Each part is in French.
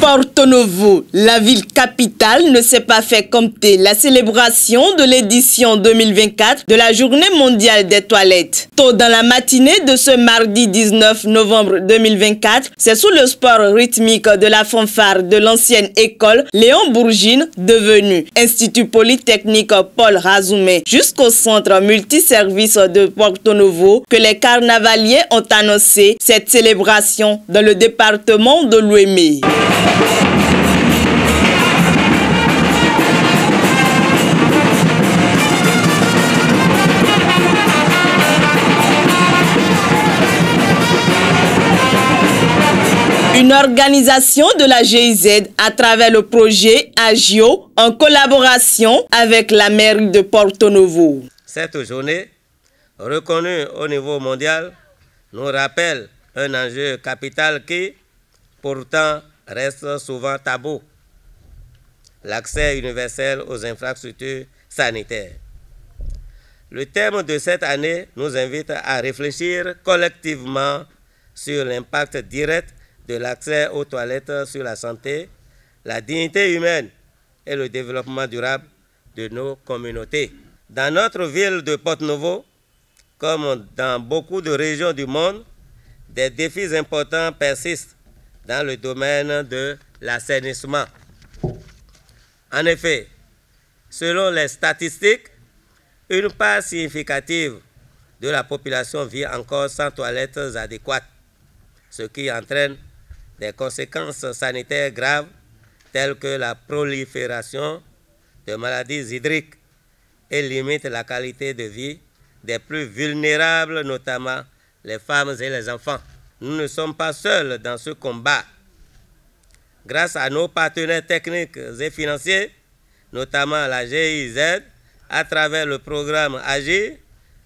Porto Novo, la ville capitale, ne s'est pas fait compter la célébration de l'édition 2024 de la Journée mondiale des toilettes. Tôt dans la matinée de ce mardi 19 novembre 2024, c'est sous le sport rythmique de la fanfare de l'ancienne école Léon Bourgine, devenu Institut Polytechnique Paul Razoumé, jusqu'au centre multiservice de Porto Novo, que les carnavaliers ont annoncé cette célébration dans le département de l'Ouémé. Une organisation de la GIZ à travers le projet AGIO en collaboration avec la mairie de Porto Novo. Cette journée, reconnue au niveau mondial, nous rappelle un enjeu capital qui, pourtant, reste souvent tabou: l'accès universel aux infrastructures sanitaires. Le thème de cette année nous invite à réfléchir collectivement sur l'impact direct de l'accès aux toilettes sur la santé, la dignité humaine et le développement durable de nos communautés. Dans notre ville de Porto Novo, comme dans beaucoup de régions du monde, des défis importants persistent dans le domaine de l'assainissement. En effet, selon les statistiques, une part significative de la population vit encore sans toilettes adéquates, ce qui entraîne des conséquences sanitaires graves telles que la prolifération de maladies hydriques et limite la qualité de vie des plus vulnérables, notamment les femmes et les enfants. Nous ne sommes pas seuls dans ce combat. Grâce à nos partenaires techniques et financiers, notamment la GIZ, à travers le programme AGIR,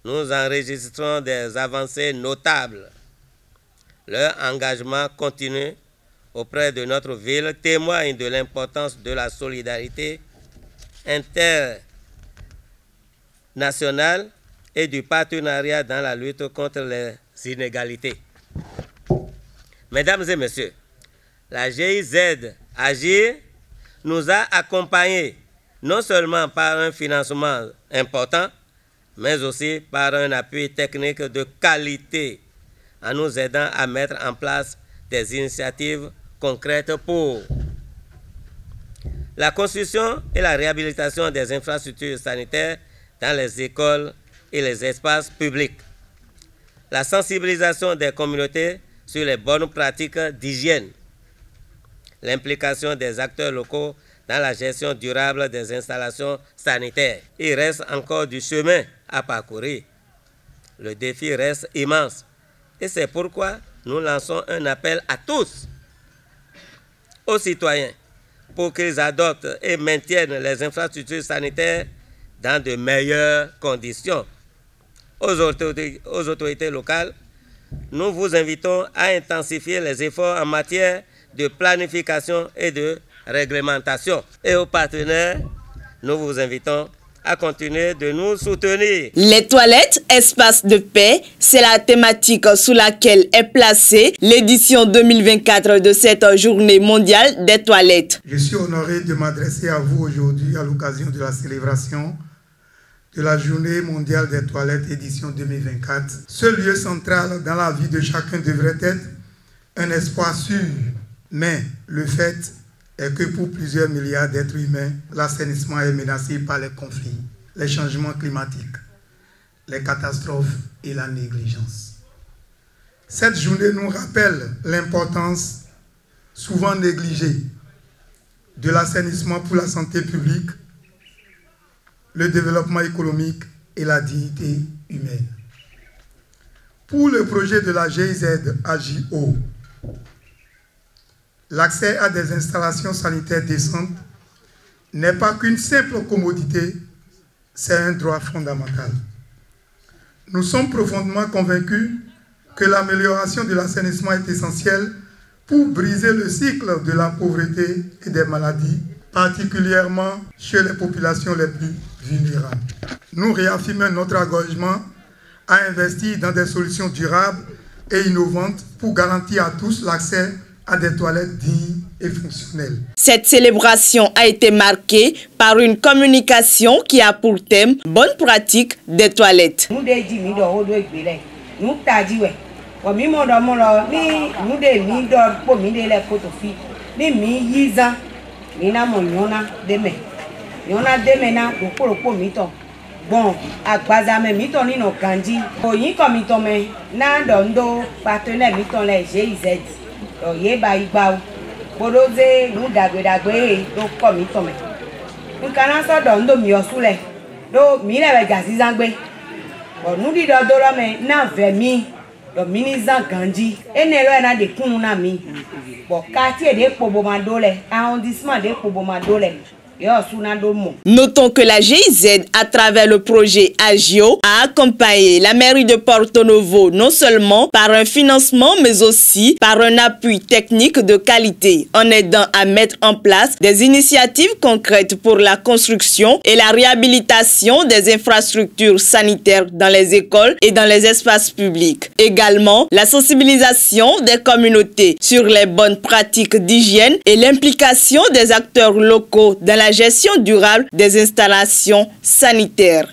nous enregistrons des avancées notables. Leur engagement continu auprès de notre ville témoigne de l'importance de la solidarité internationale et du partenariat dans la lutte contre les inégalités. Mesdames et messieurs, la GIZ AGIR nous a accompagnés non seulement par un financement important, mais aussi par un appui technique de qualité, en nous aidant à mettre en place des initiatives concrètes pour la construction et la réhabilitation des infrastructures sanitaires dans les écoles et les espaces publics, la sensibilisation des communautés sur les bonnes pratiques d'hygiène, l'implication des acteurs locaux dans la gestion durable des installations sanitaires. Il reste encore du chemin à parcourir. Le défi reste immense. Et c'est pourquoi nous lançons un appel à tous, aux citoyens, pour qu'ils adoptent et maintiennent les infrastructures sanitaires dans de meilleures conditions. Aux autorités locales, nous vous invitons à intensifier les efforts en matière de planification et de réglementation. Et aux partenaires, nous vous invitons à continuer de nous soutenir. Les toilettes, espace de paix, c'est la thématique sous laquelle est placée l'édition 2024 de cette journée mondiale des toilettes. Je suis honoré de m'adresser à vous aujourd'hui à l'occasion de la célébration de la journée mondiale des toilettes édition 2024. Ce lieu central dans la vie de chacun devrait être un espace sûr, mais le fait est que pour plusieurs milliards d'êtres humains, l'assainissement est menacé par les conflits, les changements climatiques, les catastrophes et la négligence. Cette journée nous rappelle l'importance souvent négligée de l'assainissement pour la santé publique, le développement économique et la dignité humaine. Pour le projet de la GIZ AGIO, l'accès à des installations sanitaires décentes n'est pas qu'une simple commodité, c'est un droit fondamental. Nous sommes profondément convaincus que l'amélioration de l'assainissement est essentielle pour briser le cycle de la pauvreté et des maladies, particulièrement chez les populations les plus vulnérables. Nous réaffirmons notre engagement à investir dans des solutions durables et innovantes pour garantir à tous l'accès à des toilettes dignes et fonctionnelle. Cette célébration a été marquée par une communication qui a pour thème bonne pratique des toilettes. Bon, agbazame miton ni no kanji. Oyin komiton me na ndo partenaire miton le GIZ. Do ye ba igba o. Bodoze nu dagbe do komiton me. Nkana so ndo mi osule. Do mi le be gazizangbe. Bo nu di do lo me na vemi. Do minizan kanji. Enelo na de kunu na mi. Bo quartier de Pobomandole, arrondissement de Pobomandole. Notons que la GIZ, à travers le projet Agio, a accompagné la mairie de Porto Novo non seulement par un financement, mais aussi par un appui technique de qualité, en aidant à mettre en place des initiatives concrètes pour la construction et la réhabilitation des infrastructures sanitaires dans les écoles et dans les espaces publics. Également, la sensibilisation des communautés sur les bonnes pratiques d'hygiène et l'implication des acteurs locaux dans la gestion durable des installations sanitaires.